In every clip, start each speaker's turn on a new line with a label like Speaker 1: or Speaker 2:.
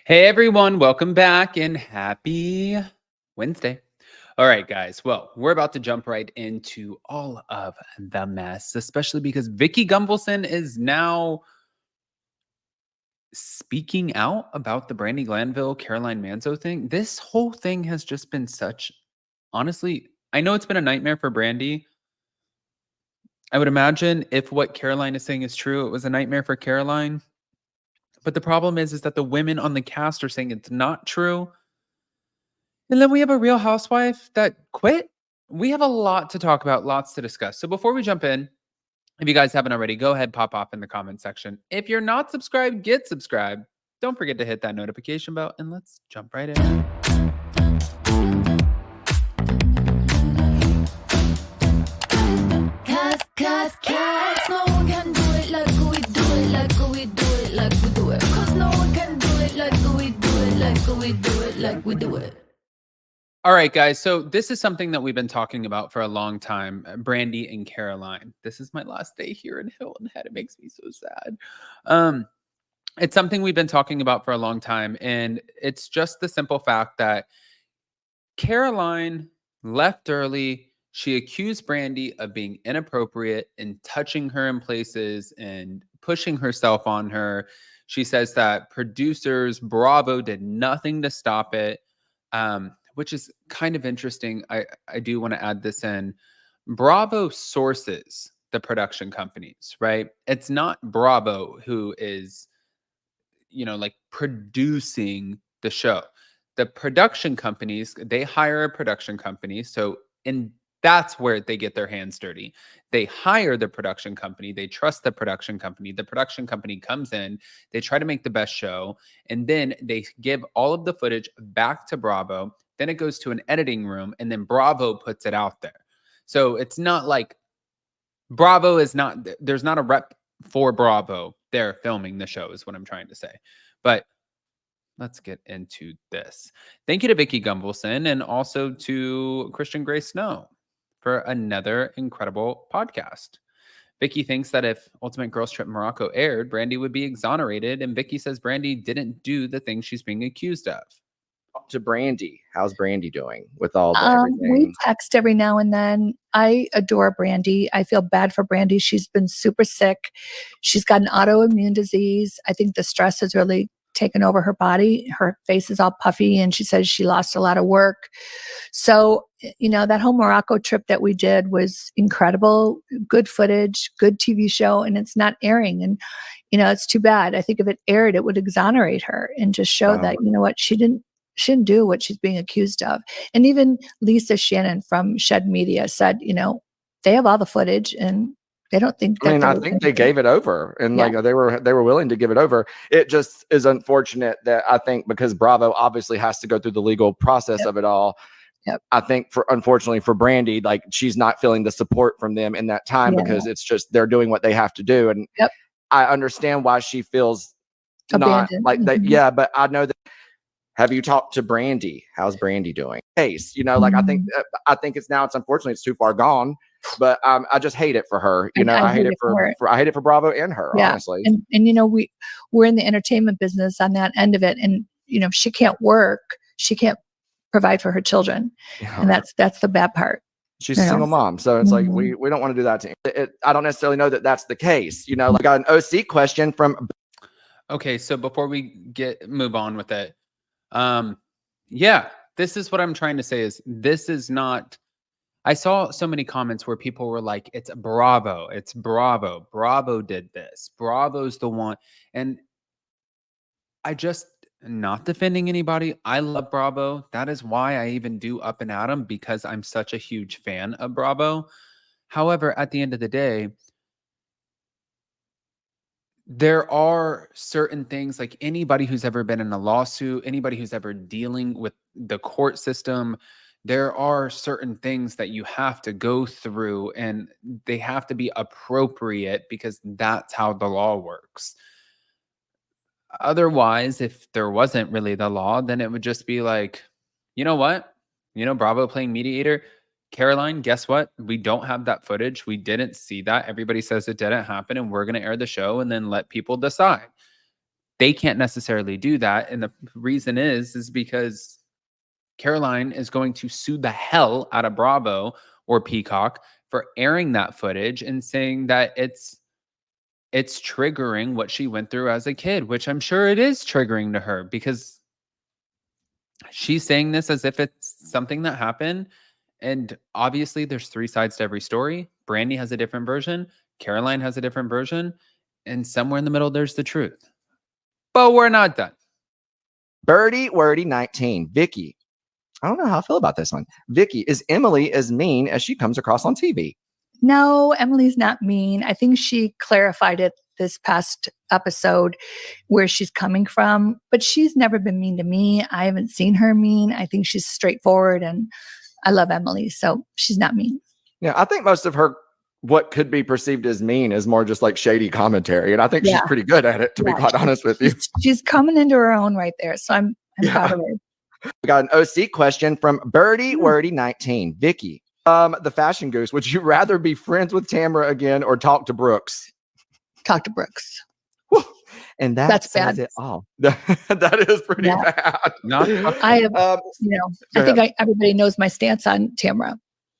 Speaker 1: Hey everyone, welcome back and happy Wednesday. All right, guys. Well, we're about to jump right into all of the mess, especially because Vicki Gunvalson is now speaking out about the Brandy Glanville Caroline Manzo thing. This whole thing has just been such, honestly, I know it's been a nightmare for Brandy. I would imagine if what Caroline is saying is true, it was a nightmare for Caroline. But the problem is that the women on the cast are saying it's not true. And then we have a Real Housewife that quit. We have a lot to talk about, lots to discuss. So before we jump in, if you guys haven't already, go ahead, pop off in the comment section. If you're not subscribed, get subscribed. Don't forget to hit that notification bell and let's jump right in.
Speaker 2: Cause no one can do it like we do it, like we do it, like we do it. Cause no one can do it like we do it, like we do it, like we do it.
Speaker 1: All right, guys. So this is something that we've been talking about for a long time. Brandy and Caroline. This is my last day here in Hilton Head. It makes me so sad. It's something we've been talking about for a long time, and it's just the simple fact that Caroline left early. She accused Brandy of being inappropriate and touching her in places and pushing herself on her. She says that producers, Bravo, did nothing to stop it, which is kind of interesting. I do want to add this in. Bravo sources the production companies, right? It's not Bravo who is, like producing the show. The production companies, they hire a production company. So, and that's where they get their hands dirty. They hire the production company. They trust the production company. The production company comes in, they try to make the best show, and then they give all of the footage back to Bravo. Then it goes to an editing room, and then Bravo puts it out there. So it's not like Bravo is not, there's not a rep for Bravo there filming the show, is what I'm trying to say. But let's get into this. Thank you to Vicki Gunvalson and also to Christian Gray Snow for another incredible podcast. Vicki thinks that if Ultimate Girls Trip Morocco aired, Brandi would be exonerated, and Vicki says Brandi didn't do the thing she's being accused of.
Speaker 3: To Brandi, how's Brandi doing with all the
Speaker 4: We
Speaker 3: everything?
Speaker 4: text every now and then. I adore Brandi. I feel bad for Brandi. She's been super sick. She's got an autoimmune disease. I think the stress has really taken over her body. Her face is all puffy, and she says she lost a lot of work. So, that whole Morocco trip that we did was incredible. Good footage, good TV show, and it's not airing. And, it's too bad. I think if it aired, it would exonerate her and just show that, what, she didn't do what she's being accused of. And even Lisa Shannon from Shed Media said, they have all the footage and they don't think that.
Speaker 3: I think they gave it over, and like they were willing to give it over. It just is unfortunate that I think because Bravo obviously has to go through the legal process of it all. I think unfortunately for Brandi, like she's not feeling the support from them in that time because it's just they're doing what they have to do. And I understand why she feels
Speaker 4: abandoned.
Speaker 3: Not like that. Yeah, but I know that. Have you talked to Brandi? How's Brandi doing? Case, like I think it's unfortunately it's too far gone, but I just hate it for her. I hate it for I hate it for Bravo and her, honestly.
Speaker 4: And we're in the entertainment business on that end of it, and if she can't work, she can't provide for her children, and that's the bad part.
Speaker 3: She's a single mom, so it's like we don't want to do that to it. I don't necessarily know that that's the case. Like got an OC question from.
Speaker 1: Okay, so before we move on with it. This is what I'm trying to say is this is not, I saw so many comments where people were like, it's Bravo, Bravo did this, Bravo's the one. And I just, not defending anybody, I love Bravo. That is why I even do Up and Adam, because I'm such a huge fan of Bravo. However, at the end of the day, there are certain things, like anybody who's ever been in a lawsuit, anybody who's ever dealing with the court system, there are certain things that you have to go through and they have to be appropriate because that's how the law works. Otherwise, if there wasn't really the law, then it would just be like, you know what? Bravo playing mediator. Caroline, guess what? We don't have that footage. We didn't see that. Everybody says it didn't happen, and we're going to air the show and then let people decide. they can't necessarily do that. And the reason is because Caroline is going to sue the hell out of Bravo or Peacock for airing that footage and saying that it's triggering what she went through as a kid, which I'm sure it is triggering to her, because she's saying this as if it's something that happened. And obviously there's 3 sides to every story. Brandi has a different version. Caroline has a different version. And somewhere in the middle, there's the truth. But we're not done.
Speaker 3: Birdie Wordy 19. Vicki. I don't know how I feel about this one. Vicki, is Emily as mean as she comes across on TV?
Speaker 4: No, Emily's not mean. I think she clarified it this past episode where she's coming from, but she's never been mean to me. I haven't seen her mean. I think she's straightforward, and I love Emily, so she's not mean.
Speaker 3: Yeah, I think most of her, what could be perceived as mean, is more just like shady commentary, and I think she's pretty good at it, to be quite honest with you.
Speaker 4: She's coming into her own right there, so I'm proud of her.
Speaker 3: We got an OC question from Birdie Wordy 19. Vicki, the fashion goose, would you rather be friends with Tamra again or talk to Brooks?
Speaker 4: Talk to Brooks.
Speaker 3: And
Speaker 4: that's
Speaker 3: says
Speaker 4: bad.
Speaker 3: It all. That is pretty bad.
Speaker 4: I have, I think everybody knows my stance on Tamra.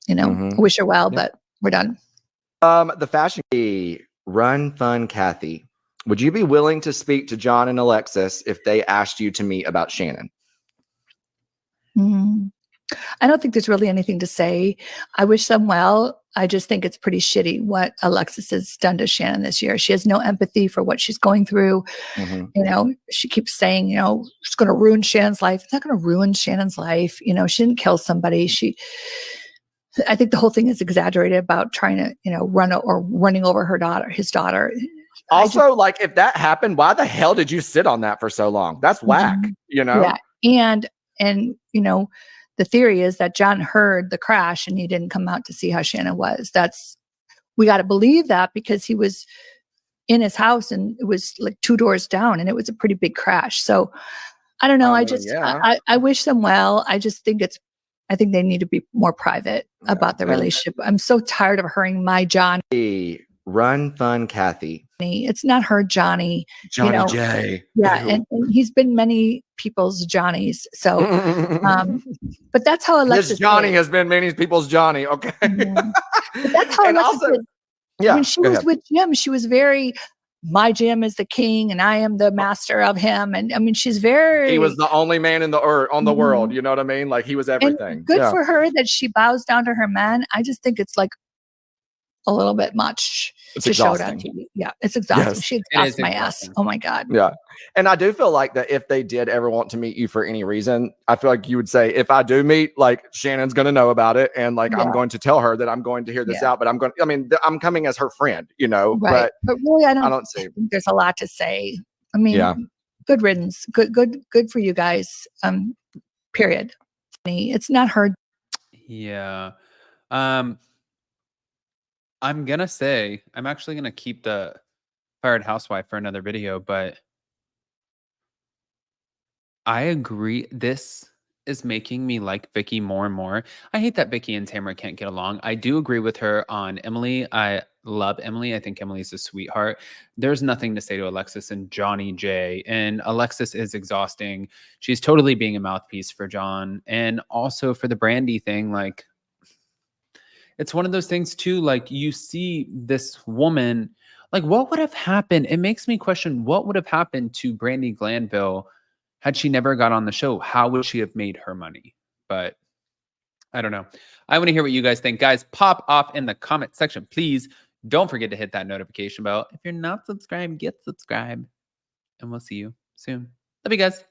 Speaker 4: I wish her well, but we're done.
Speaker 3: The fashion Run Fun Kathy. Would you be willing to speak to John and Alexis if they asked you to meet about Shannon?
Speaker 4: I don't think there's really anything to say. I wish them well. I just think it's pretty shitty what Alexis has done to Shannon this year. She has no empathy for what she's going through. She keeps saying, it's going to ruin Shannon's life. It's not going to ruin Shannon's life. She didn't kill somebody. I think the whole thing is exaggerated about trying to, running over his daughter.
Speaker 3: Also, like, if that happened, why the hell did you sit on that for so long? That's whack,
Speaker 4: Yeah. And the theory is that John heard the crash and he didn't come out to see how Shannon was. We got to believe that because he was in his house and it was like 2 doors down and it was a pretty big crash. So I don't know. I wish them well. I just think I think they need to be more private about the relationship. I'm so tired of hearing my John.
Speaker 3: Run Fun Kathy.
Speaker 4: It's not her Johnny.
Speaker 3: Johnny J.
Speaker 4: Yeah, and he's been many people's Johnnies. So, but that's how Alexis.
Speaker 3: This Johnny has been many people's Johnny. Okay.
Speaker 4: But that's how Alexis. When she was with Jim, she was very. My Jim is the king, and I am the master of him. And I mean, she's very.
Speaker 3: He was the only man in the on the world. You know what I mean? Like he was everything.
Speaker 4: And good for her that she bows down to her men. I just think it's like a little bit much to show it on TV. Yeah, it's exhausting.
Speaker 3: Yes,
Speaker 4: she exhausts my ass. Oh my God.
Speaker 3: Yeah. And I do feel like that if they did ever want to meet you for any reason, I feel like you would say, if I do meet, like Shannon's going to know about it. And like, I'm going to tell her that I'm going to hear this out, but I'm coming as her friend,
Speaker 4: right. But really, I don't
Speaker 3: see.
Speaker 4: think there's a lot to say. I mean, good riddance. Good for you guys. Period. It's not her.
Speaker 1: Yeah. I'm going to say, I'm actually going to keep the Fired Housewife for another video, but I agree. This is making me like Vicki more and more. I hate that Vicki and Tamra can't get along. I do agree with her on Emily. I love Emily. I think Emily's a sweetheart. There's nothing to say to Alexis and Johnny J. And Alexis is exhausting. She's totally being a mouthpiece for John. And also for the Brandi thing, like, it's one of those things too, like you see this woman, like what would have happened? It makes me question what would have happened to Brandi Glanville had she never got on the show. How would she have made her money? But I don't know. I want to hear what you guys think. Guys, pop off in the comment section. Please don't forget to hit that notification bell. If you're not subscribed, get subscribed. And we'll see you soon. Love you guys.